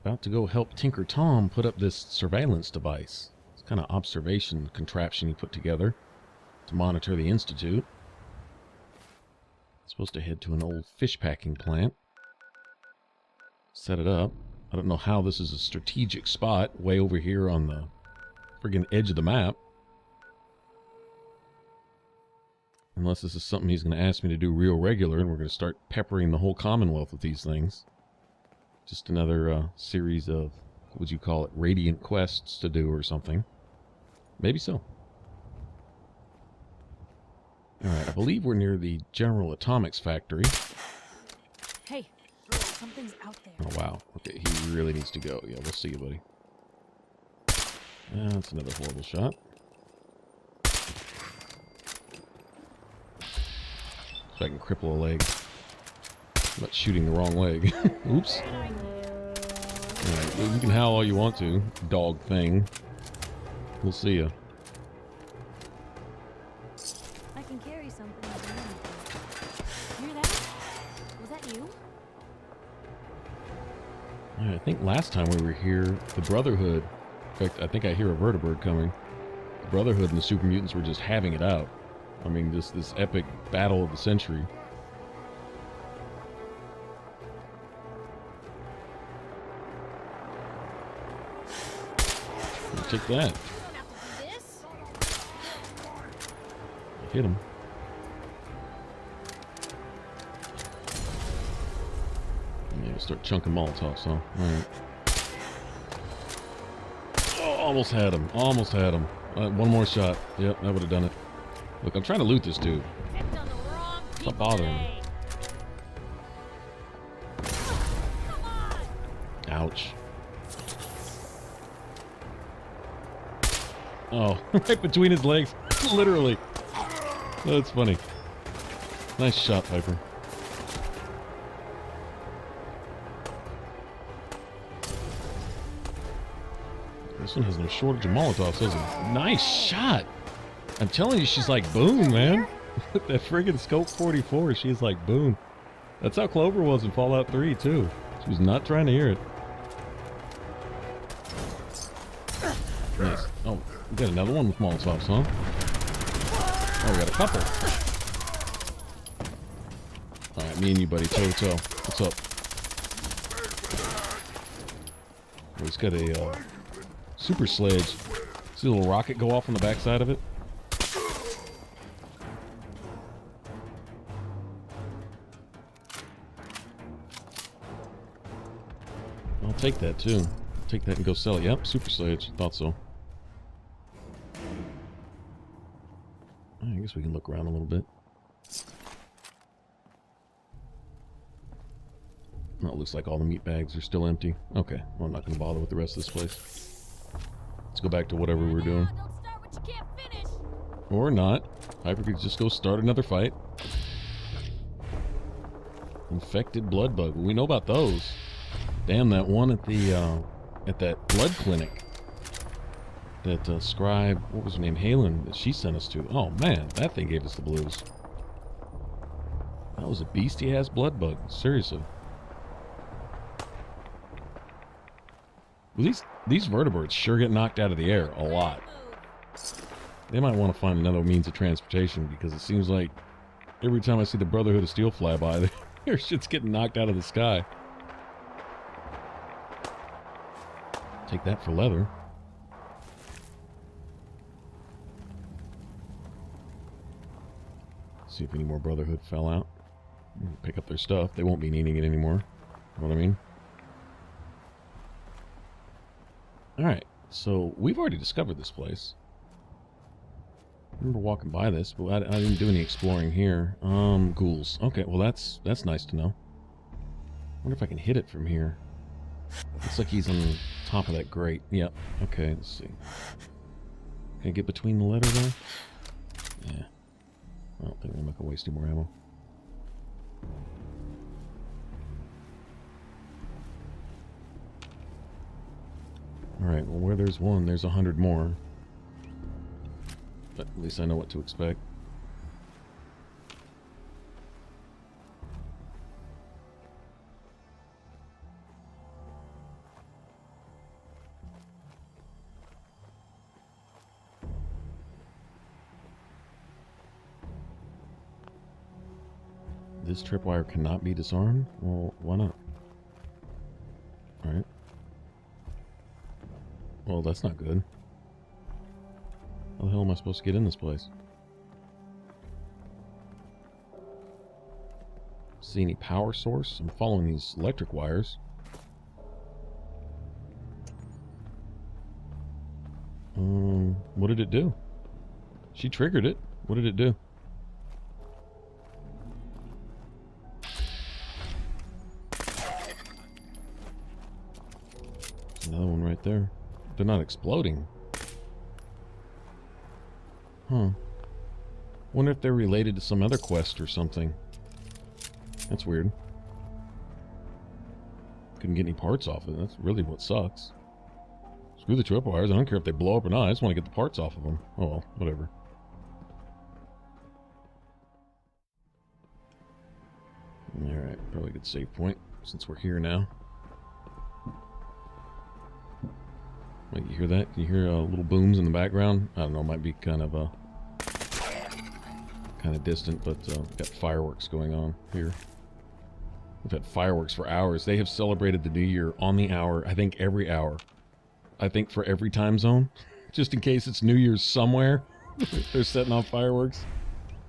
About to go help Tinker Tom put up this surveillance device. It's kind of observation contraption he put together to monitor the Institute. Supposed to head to an old fish packing plant. Set it up. I don't know how this is a strategic spot way over here on the friggin' edge of the map. Unless this is something he's going to ask me to do real regular and we're going to start peppering the whole Commonwealth with these things. Just another series of, what would you call it, radiant quests to do or something. Maybe so. Alright, I believe we're near the General Atomics factory. Hey, something's out there. Oh, wow. Okay, he really needs to go. Yeah, we'll see you, buddy. That's another horrible shot. So I can cripple a leg. I'm not shooting the wrong leg. Oops. Alright, well, you can howl all you want to, dog thing. We'll see ya. I can carry something. Hear that? Was that you? I think last time we were here, the Brotherhood, in fact, I think I hear a vertibird coming. The Brotherhood and the Super Mutants were just having it out. I mean, this epic battle of the century. Take that. I hit him. Yeah, we'll start chunking Molotovs, huh? Alright. Oh, almost had him. Almost had him. One more shot. Yep, that would have done it. Look, I'm trying to loot this dude. Stop bothering me. Ouch. Oh, right between his legs. Literally. That's funny. Nice shot, Piper. This one has no shortage of Molotovs, does it? Nice shot! I'm telling you, she's like boom, man. With that friggin' scope 44, she's like boom. That's how Clover was in Fallout 3, too. She was not trying to hear it. Nice. Oh, we got another one with Molotovs, huh? Oh, we got a couple. Alright, me and you, buddy, toe to toe. What's up? Oh, he's got a super sledge. See a little rocket go off on the backside of it? I'll take that, too. Take that and go sell it. Yep, super sledge. Thought so. I guess we can look around a little bit. Oh, it looks like all the meat bags are still empty. Okay, well, I'm not going to bother with the rest of this place. Let's go back to whatever we were doing. Don't start what you can't finish. Or not. Piper could just go start another fight. Infected blood bug. We know about those. Damn, that one at the at that blood clinic. That scribe, what was her name, Halen, that she sent us to. Oh man, that thing gave us the blues. That was a beastie-ass blood bug. Seriously. Well, these vertebrates sure get knocked out of the air a lot. They might want to find another means of transportation because it seems like every time I see the Brotherhood of Steel fly by, their shit's getting knocked out of the sky. Take that for leather. See if any more Brotherhood fell out. Pick up their stuff. They won't be needing it anymore. Know what I mean? Alright, so we've already discovered this place. I remember walking by this, but I didn't do any exploring here. Ghouls. Okay, well that's nice to know. Wonder if I can hit it from here. Looks like he's on top of that grate. Yep. Okay, let's see. Can I get between the letter there? Yeah. I don't think I'm not gonna waste any more ammo. Alright, well where there's one, there's 100 more. But at least I know what to expect. This tripwire cannot be disarmed? Well, why not? Alright. Well, that's not good. How the hell am I supposed to get in this place? See any power source? I'm following these electric wires. What did it do? She triggered it. What did it do? Another one right there. They're not exploding. Huh. Wonder if they're related to some other quest or something. That's weird. Couldn't get any parts off it. That's really what sucks. Screw the tripwires. I don't care if they blow up or not. I just want to get the parts off of them. Oh well, whatever. Alright, probably a good save point since we're here now. Wait, you hear that? Can you hear little booms in the background? I don't know, might be kind of distant, but got fireworks going on here. We've had fireworks for hours. They have celebrated the new year on the hour, I think every hour. I think for every time zone. Just in case it's New Year's somewhere. They're setting off fireworks.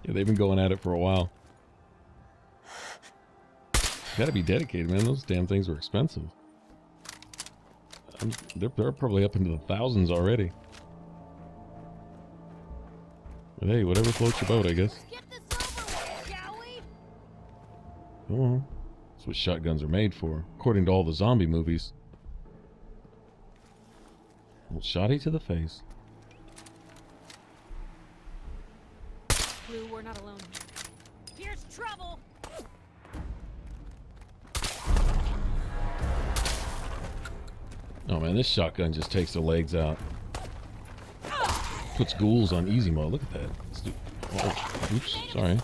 Yeah, they've been going at it for a while. Gotta be dedicated, man. Those damn things were expensive. They're probably up into the thousands already. But hey, whatever floats your boat, I guess. Get this over with, shall we? Come on. That's what shotguns are made for, according to all the zombie movies. Well, shotty to the face. Blue, we're not alone here. Here's trouble! Oh man, this shotgun just takes their legs out. Puts ghouls on easy mode. Look at that. Let's do... Oh, oops, sorry. Now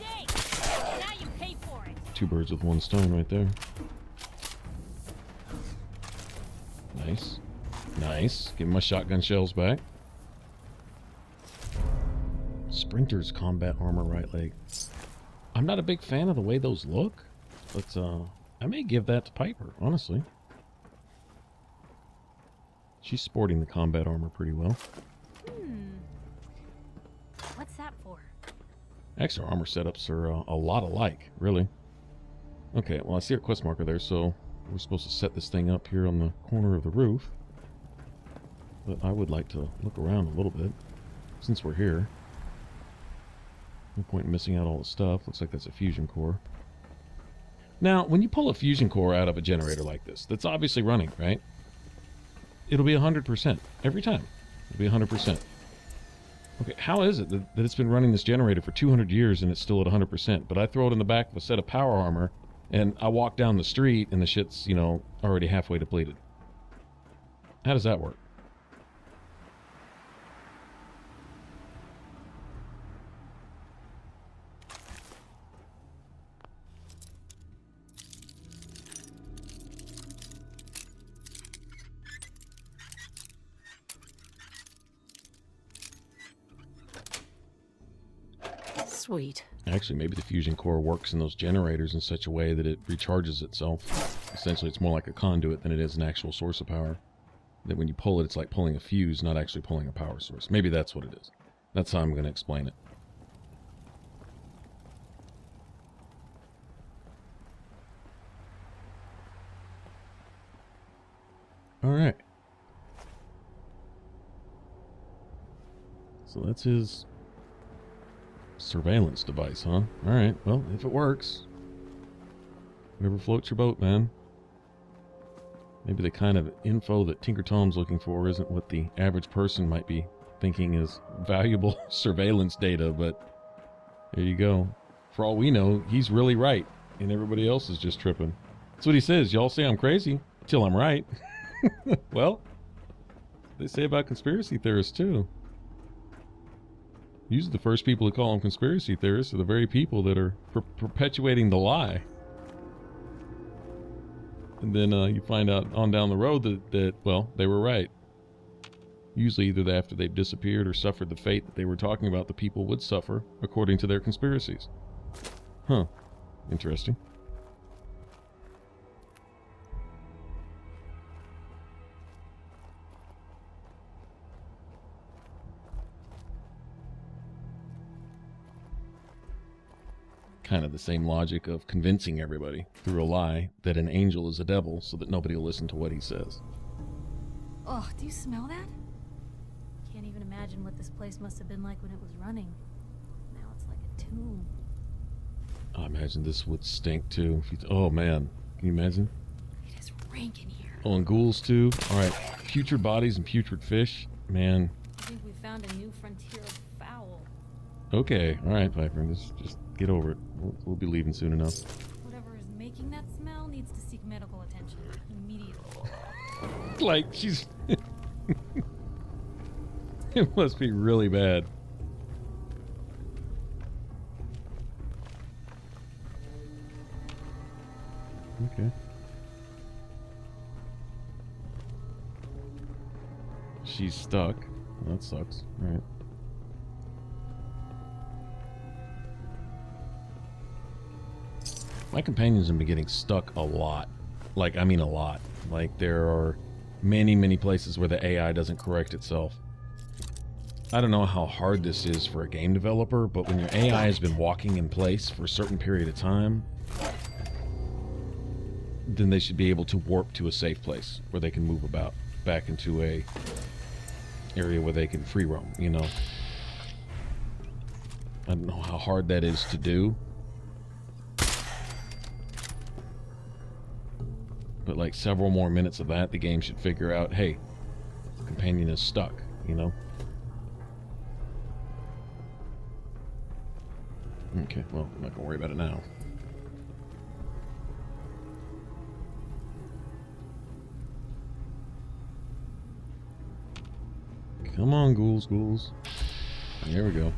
you pay for it. Two birds with one stone right there. Nice. Nice. Give my shotgun shells back. Sprinter's combat armor right leg. I'm not a big fan of the way those look, but I may give that to Piper, honestly. She's sporting the combat armor pretty well. What's that for? Extra armor setups are a lot alike, really. Okay, well I see our quest marker there, so we're supposed to set this thing up here on the corner of the roof. But I would like to look around a little bit, since we're here. No point in missing out all the stuff. Looks like that's a fusion core. Now, when you pull a fusion core out of a generator like this, that's obviously running, right? It'll be 100%. Every time. It'll be 100%. Okay, how is it that it's been running this generator for 200 years and it's still at 100%, but I throw it in the back of a set of power armor and I walk down the street and the shit's, you know, already halfway depleted? How does that work? Sweet. Actually, maybe the fusion core works in those generators in such a way that it recharges itself. Essentially, it's more like a conduit than it is an actual source of power. That when you pull it, it's like pulling a fuse, not actually pulling a power source. Maybe that's what it is. That's how I'm going to explain it. Alright. So that's his surveillance device, huh? Alright, well, if it works. Whatever floats your boat, man. Maybe the kind of info that Tinker Tom's looking for isn't what the average person might be thinking is valuable surveillance data, but there you go. For all we know, he's really right, and everybody else is just tripping. That's what he says. Y'all say I'm crazy, till I'm right. Well, they say about conspiracy theorists, too. Usually the first people who call them conspiracy theorists are the very people that are perpetuating the lie. And then you find out on down the road that, well, they were right. Usually either after they've disappeared or suffered the fate that they were talking about the people would suffer, according to their conspiracies. Huh. Interesting. Kind of the same logic of convincing everybody through a lie that an angel is a devil so that nobody will listen to what he says. Oh, do you smell that? Can't even imagine what this place must have been like when it was running. Now it's like a tomb. I imagine this would stink too. Oh man, can you imagine? It is rank in here. Oh, and ghouls too. All right, putrid bodies and putrid fish. Man. I think we found a new frontier of foul. Okay, all right, Piper. Just get over it. We'll be leaving soon enough. Whatever is making that smell needs to seek medical attention immediately. Like she's. It must be really bad. Okay. She's stuck. That sucks. All right. My companions have been getting stuck a lot. Like, I mean a lot. Like, there are many, many places where the AI doesn't correct itself. I don't know how hard this is for a game developer, but when your AI has been walking in place for a certain period of time, then they should be able to warp to a safe place where they can move about back into a area where they can free roam, you know. I don't know how hard that is to do. But like several more minutes of that, the game should figure out, hey, the companion is stuck, you know? Okay, well, I'm not gonna worry about it now. Come on, ghouls, ghouls. There we go.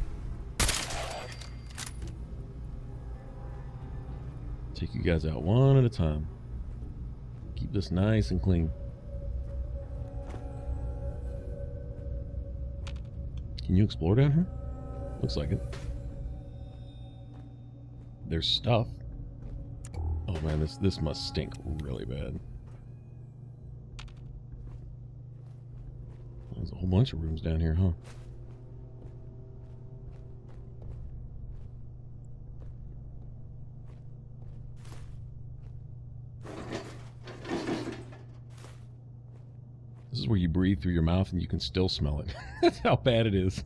Take you guys out one at a time. Keep this nice and clean. Can you explore down here? Looks like it. There's stuff. Oh man, this must stink really bad. There's a whole bunch of rooms down here, huh? This is where you breathe through your mouth and you can still smell it. That's how bad it is.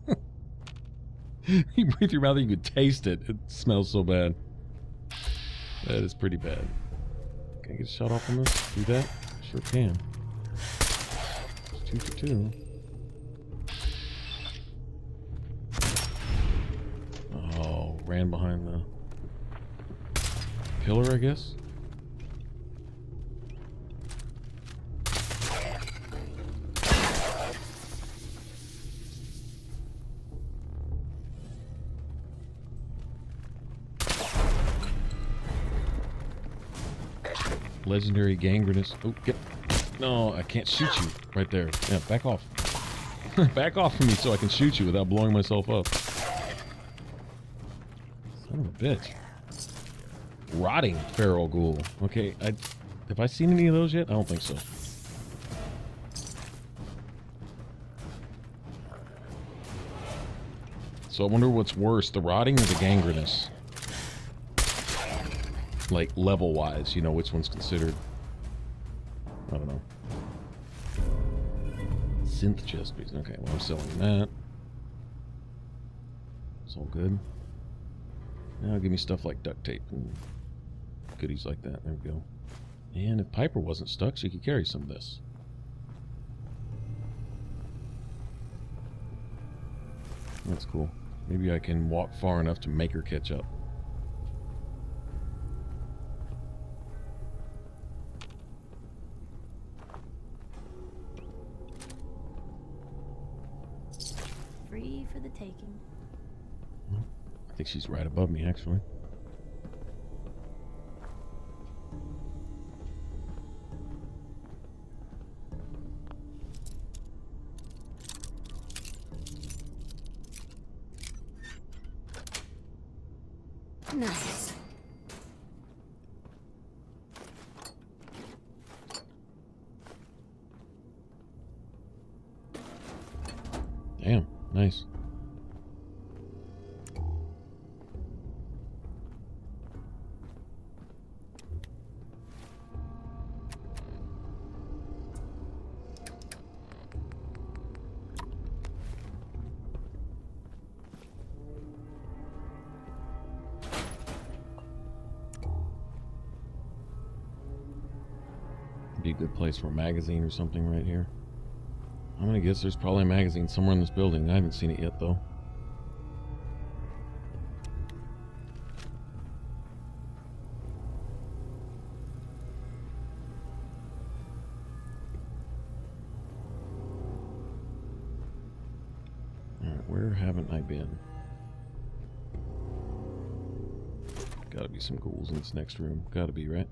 You breathe through your mouth and you can taste it. It smells so bad. That is pretty bad. Can I get a shot off on this? Do that? Sure can. It's 2 for 2. Oh, ran behind the pillar, I guess. Legendary gangrenous. Oh, get. No, I can't shoot you right there. Yeah, back off. Back off from me so I can shoot you without blowing myself up. Son of a bitch. Rotting feral ghoul. Okay, have I seen any of those yet? I don't think so. So I wonder what's worse, the rotting or the gangrenous? Like, level-wise, you know, which one's considered... I don't know. Synth chest piece. Okay, well, I'm selling that. It's all good. Now give me stuff like duct tape and goodies like that. There we go. And if Piper wasn't stuck, she could carry some of this. That's cool. Maybe I can walk far enough to make her catch up. Free for the taking. I think she's right above me, actually. Nice. Nice. Be a good place for a magazine or something right here. I'm gonna guess there's probably a magazine somewhere in this building. I haven't seen it yet, though. Alright, where haven't I been? Gotta be some ghouls in this next room. Gotta be, right?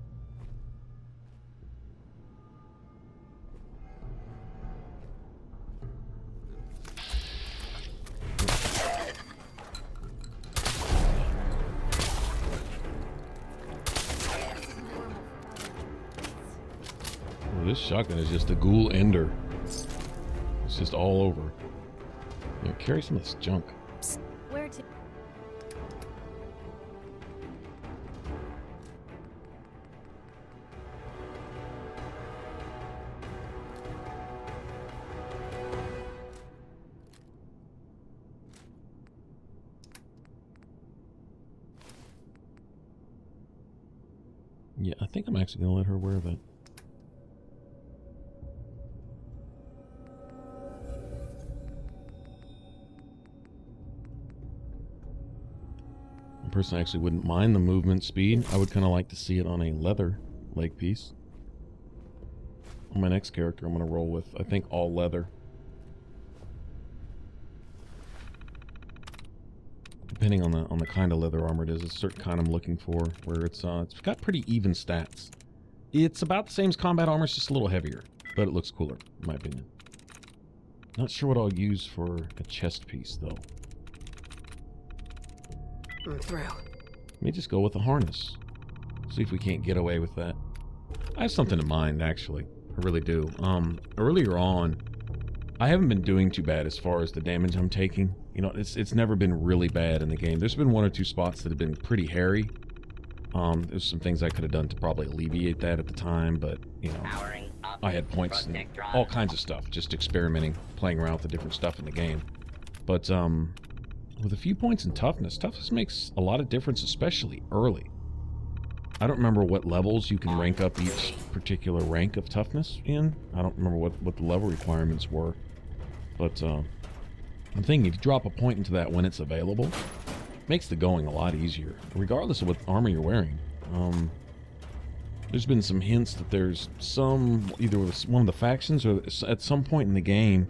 This shotgun is just a ghoul ender. It's just all over. Yeah, carry some of this junk. Psst, where to? Yeah, I think I'm actually gonna let her wear that. Person actually wouldn't mind the movement speed. I would kind of like to see it on a leather leg piece. On my next character, I'm going to roll with, I think, all leather. Depending on the kind of leather armor it is, it's a certain kind I'm looking for, where it's got pretty even stats. It's about the same as combat armor, it's just a little heavier, but it looks cooler, in my opinion. Not sure what I'll use for a chest piece, though. I'm through. Let me just go with the harness. See if we can't get away with that. I have something in mind, actually. I really do. Earlier on, I haven't been doing too bad as far as the damage I'm taking. You know, it's never been really bad in the game. There's been one or two spots that have been pretty hairy. There's some things I could have done to probably alleviate that at the time, but, you know, I had points and all kinds of stuff, just experimenting, playing around with the different stuff in the game. But, with a few points in toughness, toughness makes a lot of difference, especially early. I don't remember what levels you can rank up each particular rank of toughness in. I don't remember what the level requirements were. But I'm thinking if you drop a point into that when it's available, it makes the going a lot easier, regardless of what armor you're wearing. There's been some hints that there's some, either with one of the factions or at some point in the game,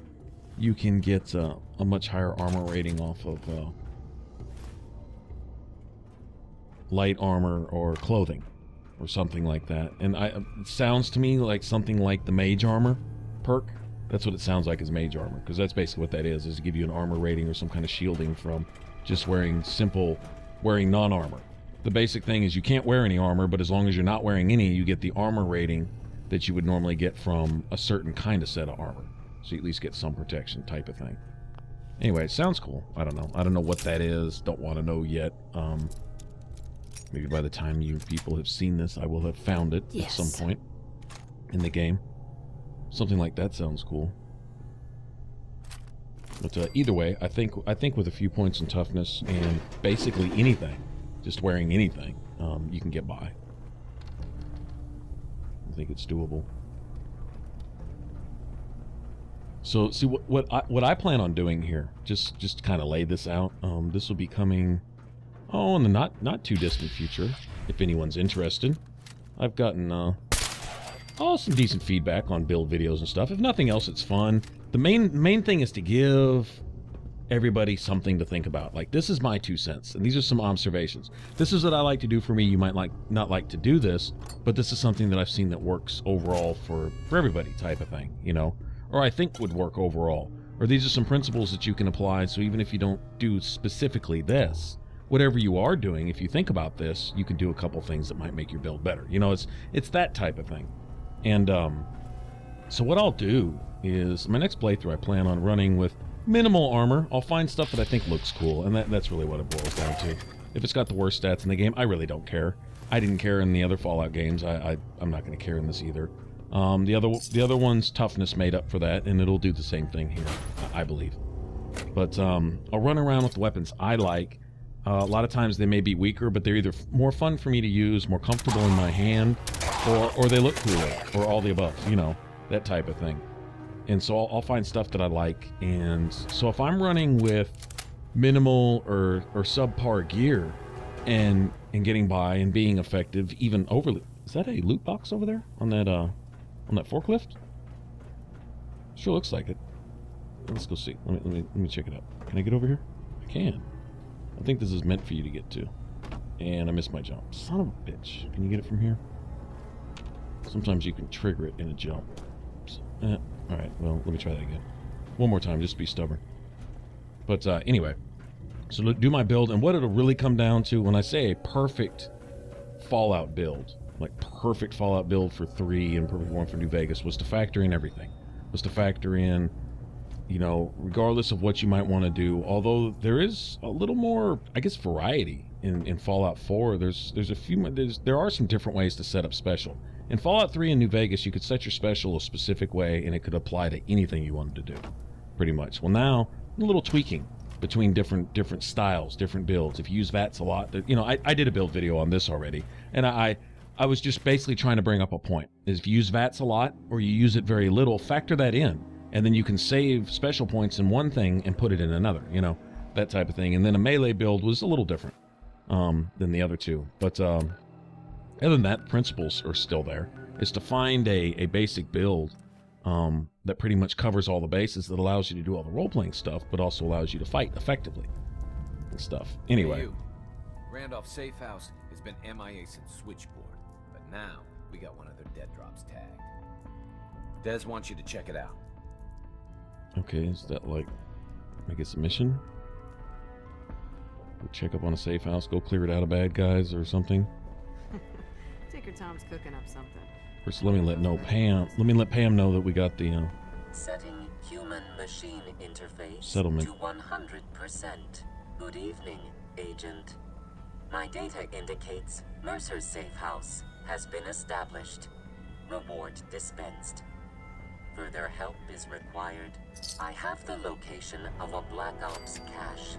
you can get a much higher armor rating off of light armor or clothing or something like that. And it sounds to me like something like the mage armor perk. That's what it sounds like, is mage armor, because that's basically what that is to give you an armor rating or some kind of shielding from just wearing non-armor. The basic thing is you can't wear any armor, but as long as you're not wearing any, you get the armor rating that you would normally get from a certain kind of set of armor. So you at least get some protection type of thing. Anyway, it sounds cool. I don't know. I don't know what that is. Don't want to know yet. Maybe by the time you people have seen this, I will have found it at some point in the game. Something like that sounds cool. But either way, I think with a few points in toughness and basically anything, just wearing anything, you can get by. I think it's doable. So, see, what I plan on doing here, just to kind of lay this out, this will be coming, in the not too distant future, if anyone's interested. I've gotten, some decent feedback on build videos and stuff. If nothing else, it's fun. The main thing is to give everybody something to think about. Like, this is my 2 cents, and these are some observations. This is what I like to do for me. You might not like to do this, but this is something that I've seen that works overall for everybody, type of thing, you know? Or I think would work overall. Or these are some principles that you can apply, so even if you don't do specifically this, whatever you are doing, if you think about this, you can do a couple things that might make your build better. You know, it's that type of thing. And so what I'll do is, my next playthrough I plan on running with minimal armor. I'll find stuff that I think looks cool, and that's really what it boils down to. If it's got the worst stats in the game, I really don't care. I didn't care in the other Fallout games. I'm not going to care in this either. The other one's toughness made up for that, and it'll do the same thing here, I believe. But I'll run around with the weapons I like. A lot of times they may be weaker, but they're either more fun for me to use, more comfortable in my hand, or they look cooler, or all the above, you know, that type of thing. And so I'll find stuff that I like, and so if I'm running with minimal or subpar gear and getting by and being effective, even overly... Is that a loot box over there on that forklift? Sure looks like it. Let's go see. Let me check it out. Can I get over here? I can. I think this is meant for you to get to. And I missed my jump. Son of a bitch. Can you get it from here? Sometimes you can trigger it in a jump. Alright, well, let me try that again. One more time, just be stubborn. But anyway, so do my build, and what it'll really come down to, when I say a perfect Fallout build, like perfect Fallout build for 3 and perfect one for New Vegas, was to factor in everything. Was to factor in, you know, regardless of what you might want to do, although there is a little more, I guess, variety in Fallout 4. There are some different ways to set up special. In Fallout 3 and New Vegas, you could set your special a specific way, and it could apply to anything you wanted to do, pretty much. Well, now, a little tweaking between different styles, different builds. If you use VATS a lot, you know, I did a build video on this already, and I was just basically trying to bring up a point. Is if you use VATS a lot, or you use it very little, factor that in, and then you can save special points in one thing and put it in another, you know, that type of thing. And then a melee build was a little different than the other two, but other than that, principles are still there. Is to find a basic build that pretty much covers all the bases, that allows you to do all the role-playing stuff, but also allows you to fight effectively and stuff. Anyway. Hey, you. Randolph's safe house has been MIA since Switchboard, but now we got one of their dead drops tagged. Des wants you to check it out. Okay, is that like, I guess, a mission? Go check up on a safe house, go clear it out of bad guys or something? Tinker Tom's cooking up something. First, let me let Pam know that we got the Setting human-machine interface settlement. to 100%. Good evening, Agent. My data indicates Mercer's safe house has been established. Reward dispensed. Further help is required. I have the location of a Black Ops cache.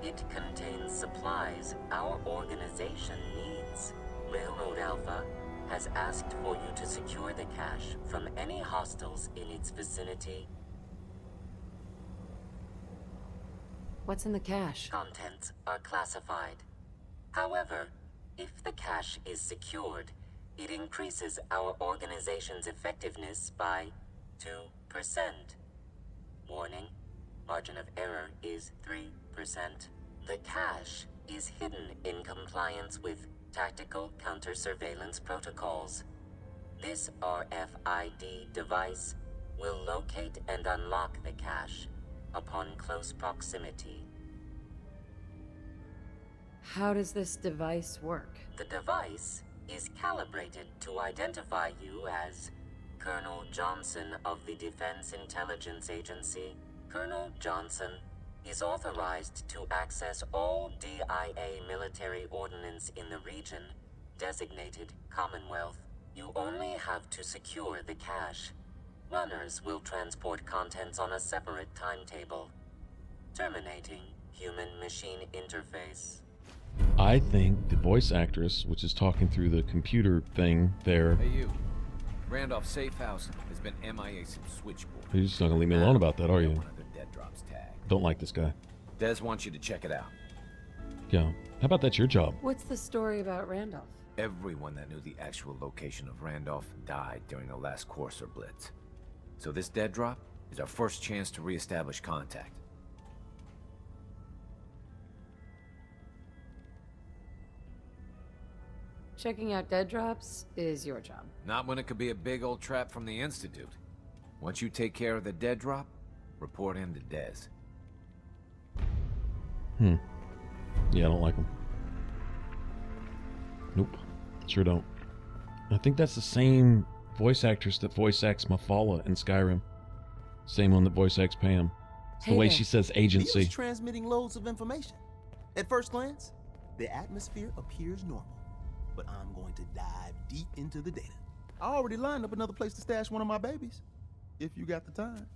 It contains supplies our organization needs. Railroad Alpha has asked for you to secure the cache from any hostiles in its vicinity. What's in the cache? Contents are classified. However, if the cache is secured, it increases our organization's effectiveness by 2%. Warning, margin of error is 3%. The cache is hidden in compliance with tactical counter-surveillance protocols. This RFID device will locate and unlock the cache upon close proximity. How does this device work? The device is calibrated to identify you as Colonel Johnson of the Defense Intelligence Agency. Colonel Johnson is authorized to access all DIA military ordnance in the region designated Commonwealth. You only have to secure the cache. Runners will transport contents on a separate timetable. Terminating human-machine interface. I think the voice actress, which is talking through the computer thing there... Hey, you. Randolph's safe house has been MIA since Switchboard. You're just not going to leave me alone about that, are you? One of their dead drops tagged. Don't like this guy. Des wants you to check it out. Yeah. How about that's your job? What's the story about Randolph? Everyone that knew the actual location of Randolph died during the last Corsair Blitz. So this dead drop is our first chance to reestablish contact. Checking out dead drops is your job. Not when it could be a big old trap from the Institute. Once you take care of the dead drop, report in to Des. Yeah, I don't like him. Nope. Sure don't. I think that's the same voice actress that voice acts Mafala in Skyrim. Same one that voice acts Pam. It's the Hey way there. she says Neil's agency. transmitting loads of information. At first glance, the atmosphere appears normal, but I'm going to dive deep into the data. I already lined up another place to stash one of my babies, if you got the time.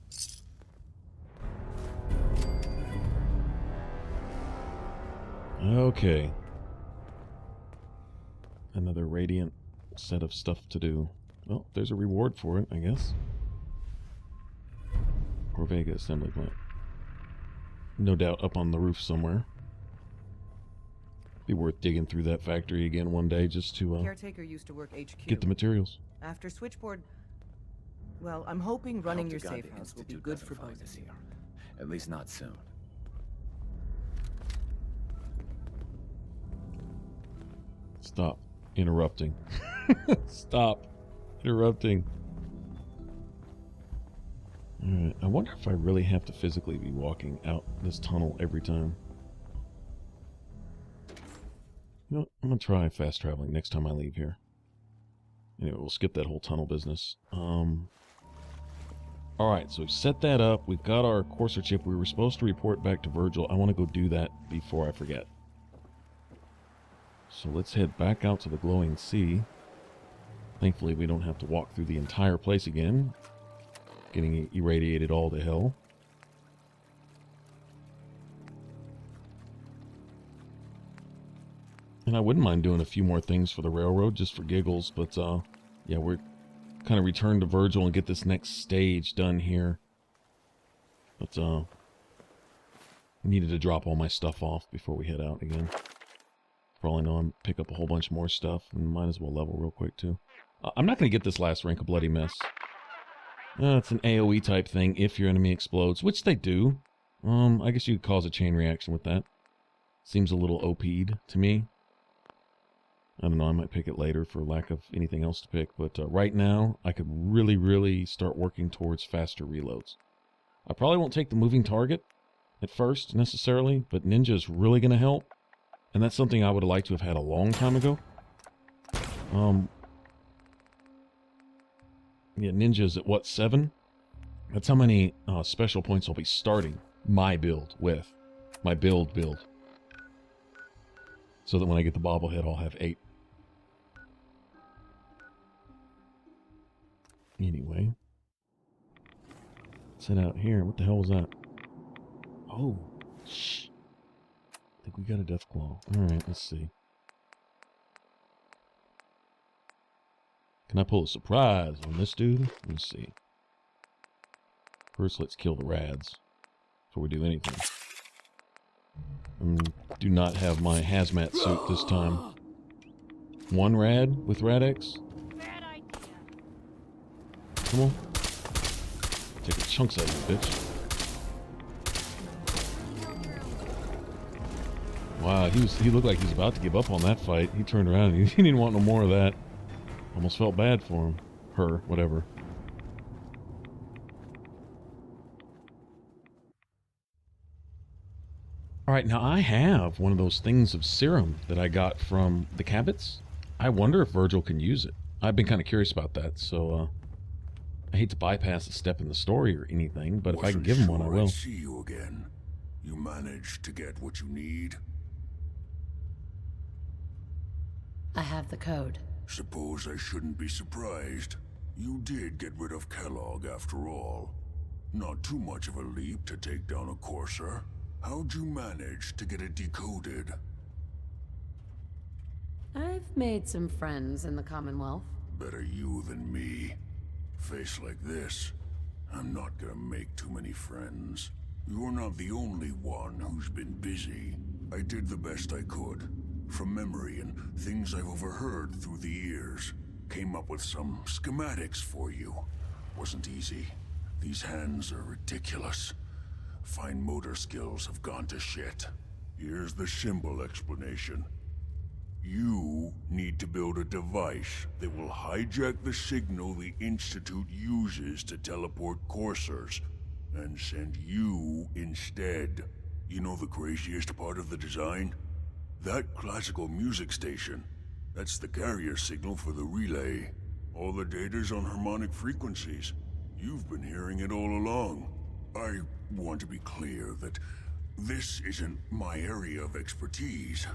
Okay. Another radiant set of stuff to do. Well, there's a reward for it, I guess. Corvega assembly plant. No doubt up on the roof somewhere. Be worth digging through that factory again one day just to Caretaker used to work HQ. get the materials. After switchboard, well, I'm hoping running your Hope to God safe the house will be Institute good doesn't for find both us of you. here. At least not soon. Stop interrupting. Stop interrupting. Alright, I wonder if I really have to physically be walking out this tunnel every time. You know, I'm gonna try fast traveling next time I leave here. Anyway, we'll skip that whole tunnel business. Alright, so we've set that up. We've got our Corsair chip. We were supposed to report back to Virgil. I want to go do that before I forget. So let's head back out to the glowing sea. Thankfully, we don't have to walk through the entire place again. Getting irradiated all to hell. And I wouldn't mind doing a few more things for the railroad, just for giggles, but yeah, we're kind of return to Virgil and get this next stage done here. But needed to drop all my stuff off before we head out again. For all I know, I'm pick up a whole bunch more stuff, and might as well level real quick too. I'm not going to get this last rank of Bloody Mess. It's an AoE type thing if your enemy explodes, which they do. I guess you could cause a chain reaction with that. Seems a little OP'd to me. I don't know, I might pick it later for lack of anything else to pick, but right now, I could really start working towards faster reloads. I probably won't take the moving target at first, necessarily, but Ninja is really going to help, and that's something I would have liked to have had a long time ago. Yeah, Ninja's at what, 7? That's how many special points I'll be starting my build with. My build. So that when I get the bobblehead, I'll have 8. Anyway. Let's head out here. What the hell was that? Oh. Shh. I think we got a death claw. Alright, let's see. Can I pull a surprise on this dude? Let's see. First, let's kill the rads before we do anything. Do not have my hazmat suit this time. One rad with Rad-X? Bad idea. Come on. Taking chunks out of you, bitch. Wow, he looked like he was about to give up on that fight. He turned around and he didn't want no more of that. Almost felt bad for him. Her, whatever. Alright, now I have one of those things of serum that I got from the Cabots. I wonder if Virgil can use it. I've been kind of curious about that, so I hate to bypass a step in the story or anything, but if I can give him one, I will. I'd see you again. You managed to get what you need? I have the code. Suppose I shouldn't be surprised. You did get rid of Kellogg after all. Not too much of a leap to take down a Corsair. How'd you manage to get it decoded? I've made some friends in the Commonwealth. Better you than me. Face like this, I'm not gonna make too many friends. You're not the only one who's been busy. I did the best I could. From memory and things I've overheard through the years. Came up with some schematics for you. Wasn't easy. These hands are ridiculous. Fine motor skills have gone to shit. Here's the simple explanation. You need to build a device that will hijack the signal the Institute uses to teleport Corsairs, and send you instead. You know the craziest part of the design? That classical music station. That's the carrier signal for the relay. All the data's on harmonic frequencies. You've been hearing it all along. I want to be clear that this isn't my area of expertise.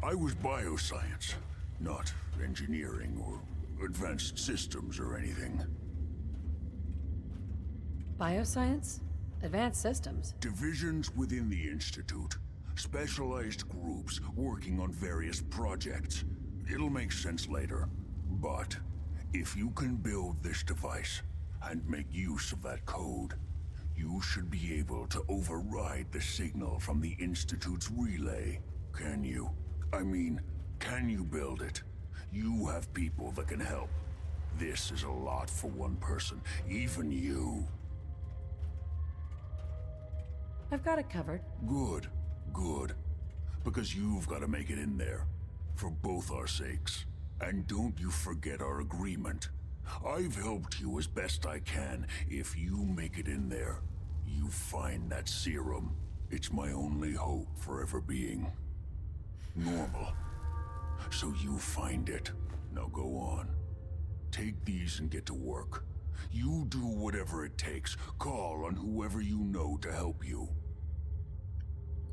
I was bioscience, not engineering or advanced systems or anything. Bioscience? Advanced systems? Divisions within the Institute. Specialized groups working on various projects. It'll make sense later. But if you can build this device and make use of that code, you should be able to override the signal from the Institute's relay. Can you? I mean, can you build it? You have people that can help. This is a lot for one person, even you. I've got it covered. Good, good. Because you've got to make it in there. For both our sakes. And don't you forget our agreement. I've helped you as best I can. If you make it in there, you find that serum. It's my only hope for ever being normal. So you find it. Now go on. Take these and get to work. You do whatever it takes. Call on whoever you know to help you.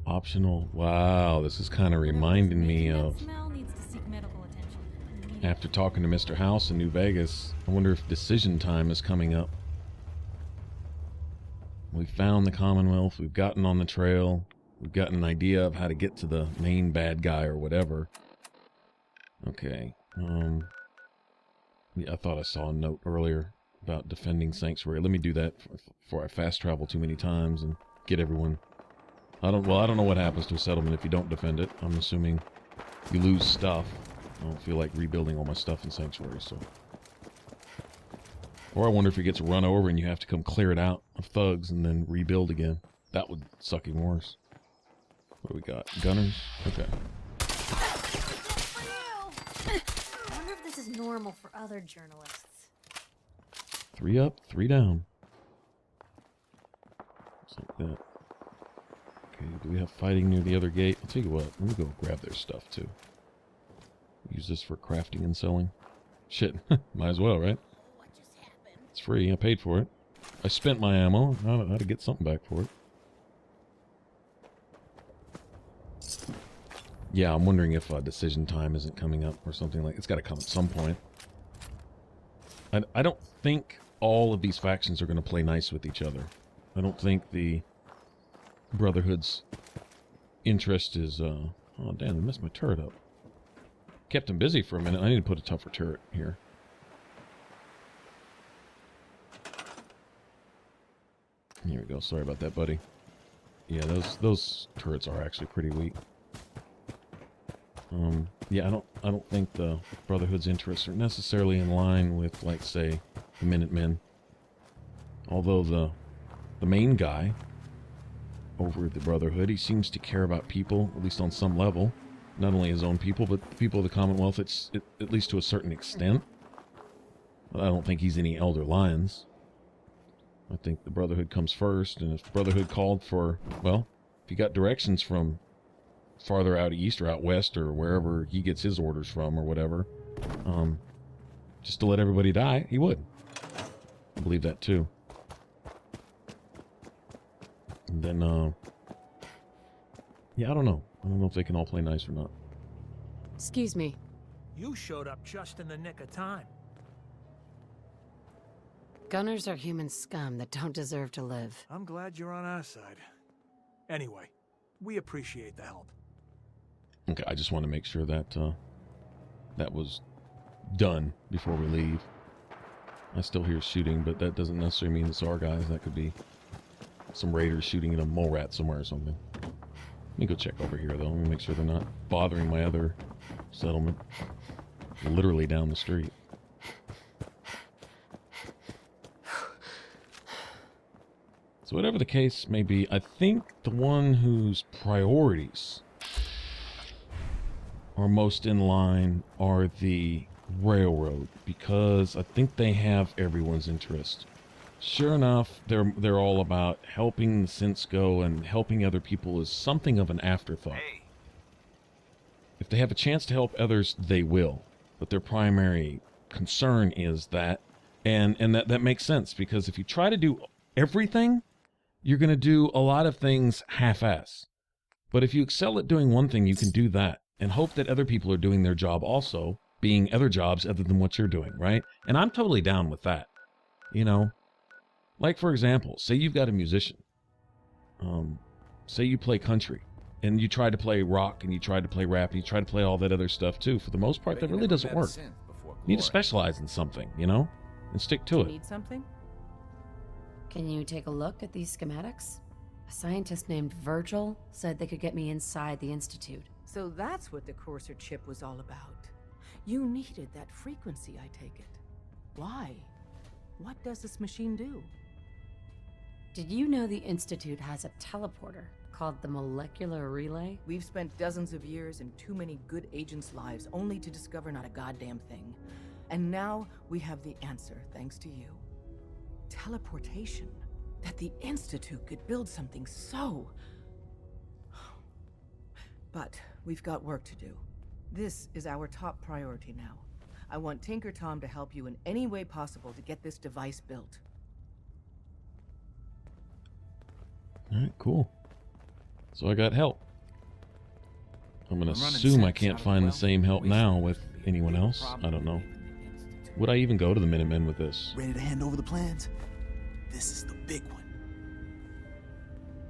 Optional. Wow, this is kind of reminding me of... Smell needs to seek medical attention. After talking to Mr. House in New Vegas, I wonder if decision time is coming up. We found the Commonwealth, we've gotten on the trail, we've got an idea of how to get to the main bad guy or whatever. Okay, yeah, I thought I saw a note earlier about defending Sanctuary. Let me do that before I fast travel too many times and get everyone. I don't know what happens to a settlement if you don't defend it. I'm assuming you lose stuff. I don't feel like rebuilding all my stuff in Sanctuary, so. Or I wonder if it gets run over and you have to come clear it out of thugs and then rebuild again. That would suck even worse. What do we got? Gunners? Okay. I wonder if this is normal for other journalists. 3 up, 3 down. Just like that. Okay, do we have fighting near the other gate? I'll tell you what, let me go grab their stuff too. Use this for crafting and selling. Shit, might as well, right? It's free, I paid for it. I spent my ammo, I ought to get something back for it. Yeah, I'm wondering if decision time isn't coming up or something like... It's got to come at some point. I don't think all of these factions are going to play nice with each other. I don't think the Brotherhood's interest is... Oh, damn, they messed my turret up. Kept him busy for a minute. I need to put a tougher turret here. Here we go. Sorry about that, buddy. Yeah, those turrets are actually pretty weak. Yeah, I don't think the Brotherhood's interests are necessarily in line with, like, say, the Minutemen. Although the main guy over at the Brotherhood, he seems to care about people, at least on some level. Not only his own people, but the people of the Commonwealth, at least to a certain extent. But I don't think he's any Elder Lions. I think the Brotherhood comes first, and if the Brotherhood called for, well, if he got directions from farther out east or out west or wherever he gets his orders from or whatever, just to let everybody die, he would. I believe that too. And then, yeah, I don't know. I don't know if they can all play nice or not. Excuse me. You showed up just in the nick of time. Gunners are human scum that don't deserve to live. I'm glad you're on our side. Anyway, we appreciate the help. Okay, I just want to make sure that that was done before we leave. I still hear shooting, but that doesn't necessarily mean it's our guys. That could be some raiders shooting at a mole rat somewhere or something. Let me go check over here, though. Let me make sure they're not bothering my other settlement. Literally down the street. So whatever the case may be, I think the one whose priorities are most in line are the railroad, because I think they have everyone's interest. Sure enough, they're all about helping the Censko, and helping other people is something of an afterthought. Hey. If they have a chance to help others, they will. But their primary concern is that, and that makes sense, because if you try to do everything, you're going to do a lot of things half-ass. But if you excel at doing one thing, you can do that and hope that other people are doing their job also, being other jobs other than what you're doing, right? And I'm totally down with that. You know, like for example, say you've got a musician. Say you play country and you try to play rock and you try to play rap and you try to play all that other stuff too. For the most part, that really doesn't work. You need to specialize in something, you know, and stick to it. Need something? Can you take a look at these schematics? A scientist named Virgil said they could get me inside the Institute. So that's what the Courser chip was all about. You needed that frequency, I take it. Why? What does this machine do? Did you know the Institute has a teleporter called the Molecular Relay? We've spent dozens of years and too many good agents' lives only to discover not a goddamn thing. And now we have the answer, thanks to you. Teleportation. That the Institute could build something so... But we've got work to do. This is our top priority now. I want Tinker Tom to help you in any way possible to get this device built. All right, cool. So I got help. I'm going to assume I can't find the same help now with anyone else. I don't know. Would I even go to the Minutemen with this? Ready to hand over the plans? This is the big one.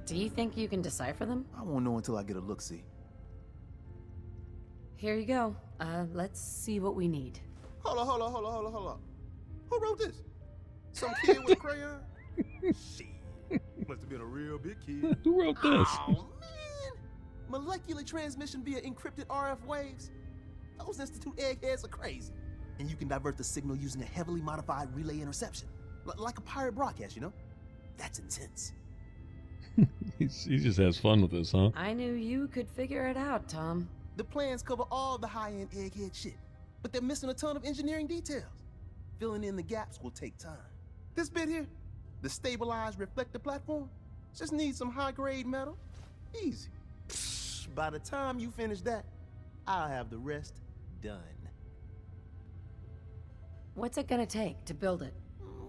Do you think you can decipher them? I won't know until I get a look-see. Here you go. Let's see what we need. Hold on. Who wrote this? Some kid with a crayon? Shit. Must have been a real big kid. Who wrote this? Oh, man. Molecular transmission via encrypted RF waves. Those Institute eggheads are crazy. And you can divert the signal using a heavily modified relay interception. Like a pirate broadcast, you know? That's intense. He just has fun with this, huh? I knew you could figure it out, Tom. The plans cover all the high-end egghead shit, but they're missing a ton of engineering details. Filling in the gaps will take time. This bit here, the stabilized reflector platform, just needs some high-grade metal. Easy. Psh, by the time you finish that, I'll have the rest done. What's it gonna take to build it?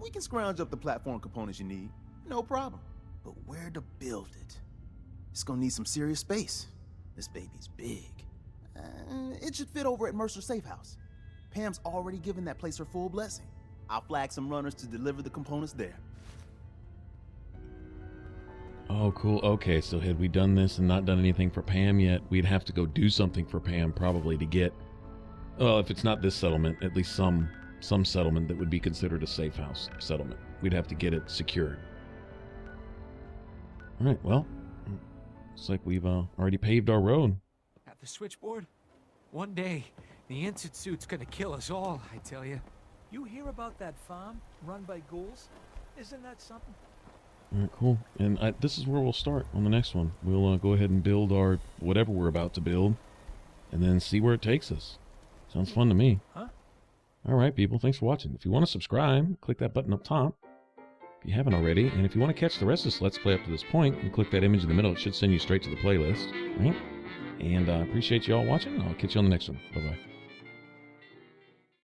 We can scrounge up the platform components you need, no problem. But where to build it? It's gonna need some serious space. This baby's big. It should fit over at Mercer's safe house. Pam's already given that place her full blessing. I'll flag some runners to deliver the components there. Oh, cool. Okay, so had we done this and not done anything for Pam yet, we'd have to go do something for Pam probably to get, well, if it's not this settlement, at least some settlement that would be considered a safe house settlement. We'd have to get it secured. All right, well, looks like we've already paved our road. At the switchboard? One day, the Institute's gonna kill us all, I tell you. You hear about that farm run by ghouls? Isn't that something? All right, cool. And this is where we'll start on the next one. We'll go ahead and build our whatever we're about to build, and then see where it takes us. Sounds fun to me. Huh? All right, people. Thanks for watching. If you want to subscribe, click that button up top if you haven't already. And if you want to catch the rest of this Let's Play up to this point, and click that image in the middle. It should send you straight to the playlist. All right? And I appreciate you all watching. I'll catch you on the next one. Bye-bye.